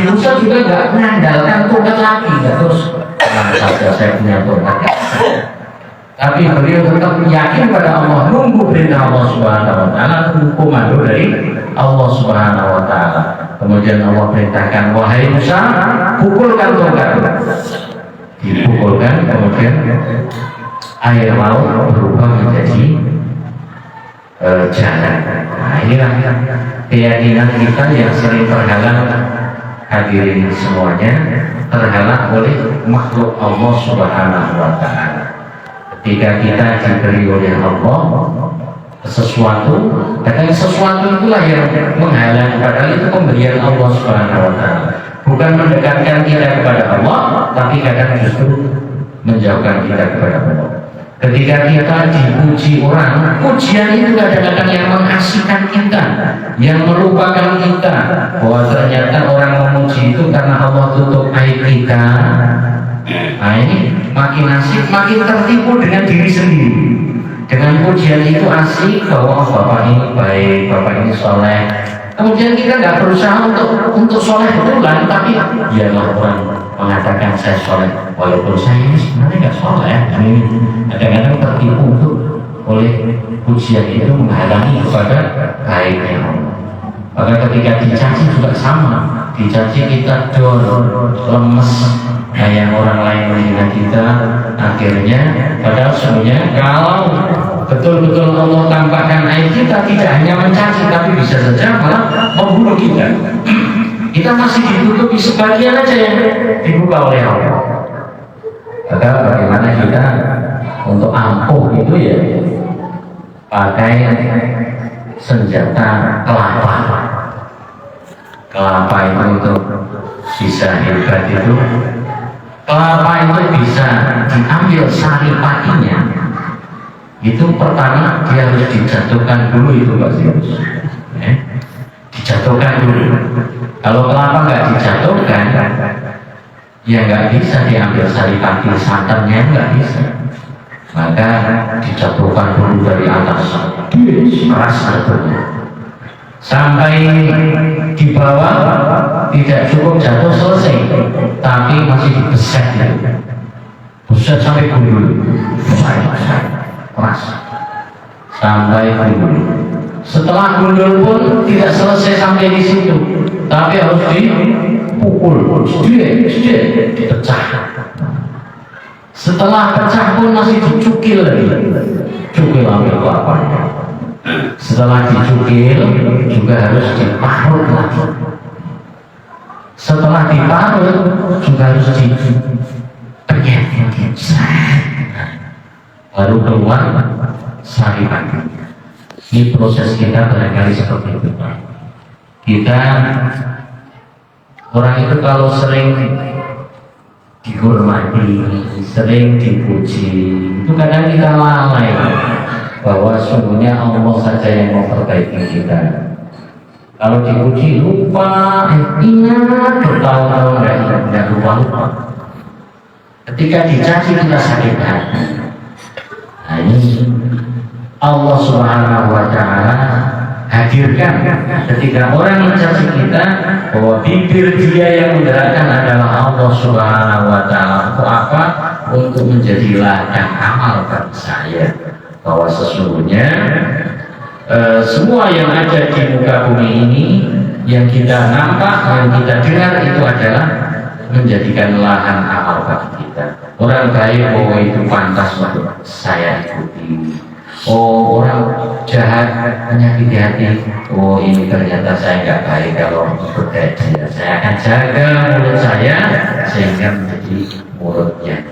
Nabi Musa juga nggak mengandalkan tongkat lagi, nggak terus saja saya punya tongkat. Tapi beliau tetap yakin pada Allah, nunggu perintah Allah Subhanahu Wa Taala, nunggu komando dari Allah Subhanahu Wa Taala. Kemudian Allah perintahkan, wahai Musa, pukulkan tongkat. Dipukulkan, kemudian air laut berubah menjadi jalan. Nah, inilah keyakinan kita yang sering terhalang, hadirin semuanya, terhalang oleh makhluk Allah Subhanahu Wa Taala. Ketika kita diberi oleh Allah sesuatu, katanya sesuatu itulah yang menghalang, padahal itu pemberian Allah Subhanahu Wa Taala. Bukan mendekatkan kita kepada Allah, tapi kadang justru menjauhkan kita kepada Allah. Ketika kita dipuji orang, pujian itu kadang-kadang yang mengasihkan kita, yang melupakan kita bahwa ternyata orang memuji itu karena Allah tutup aib kita. Nah ini makin asik, makin tertipu dengan diri sendiri. Dengan pujian itu asik bahwa bapak ini baik, bapak ini soleh. Kemudian kita nggak berusaha untuk soleh betulan, tapi biarlah orang mengatakan saya soleh, walaupun saya ini sebenarnya nggak soleh. Ini kadang-kadang tertipu oleh pujian itu menghalangi kepada baiknya Allah. Maka ketika dicaci juga sama, dicaci kita lemes, kayak orang lain menghina kita, akhirnya padahal sebenarnya kalau betul-betul Allah tampakkan aib kita, tidak hanya mencaci tapi bisa saja malah membunuh kita. Kita masih ditutupi sebagian aja yang dibuka oleh Allah. Maka bagaimana kita untuk ampuh itu ya pakai senjata kelapa. Kelapa itu untuk bisa hebat itu, kelapa itu bisa diambil sari patinya. Itu pertama dia harus dijatuhkan dulu itu Pak Sirus. Dijatuhkan dulu. Kalau kelapa nggak dijatuhkan, ya nggak bisa diambil sari pati, santannya nggak bisa. Maka dijatuhkan dulu dari atas, keras jatuhnya. Sampai di bawah tidak cukup jatuh selesai, tapi masih dibeset ya. Beset sampai gundul, keras sampai gundul. Setelah gundul pun tidak selesai sampai di situ, tapi harus dipukul, dipecah. Setelah pecah pun masih dicukil lagi, cukil ambil kelapanya. Setelah dicukil juga harus diparut lagi. Setelah diparut juga harus dipenyet, baru keluar sari patinya. Ini proses kita barangkali seperti itu. Kita orang itu kalau sering dihormati, sering dipuji, itu kadang kita lalai bahwa sungguhnya Allah saja yang memperbaiki kita. Kalau dipuji lupa, ingat bertahun-tahun tidak lupa. Ketika dicaci kita sakit hati. Nah ini Allah Subhanahu Wa Taala hadirkan ketika orang mencaci kita bahwa bibir dia yang menggerakkan adalah Allah Subhanahu Wa Taala. Untuk apa? Untuk menjadi ladang amal bagi saya. Bahwa sesungguhnya semua yang ada di muka bumi ini, yang kita nampak, yang kita dengar itu adalah menjadikan lahan amal bagi kita. Orang baik, oh itu pantas untuk saya ikuti. Oh orang jahat, menyakiti hati, oh ini ternyata saya nggak baik kalau ikut dia. Saya akan jaga mulut saya sehingga menjadi mulut yang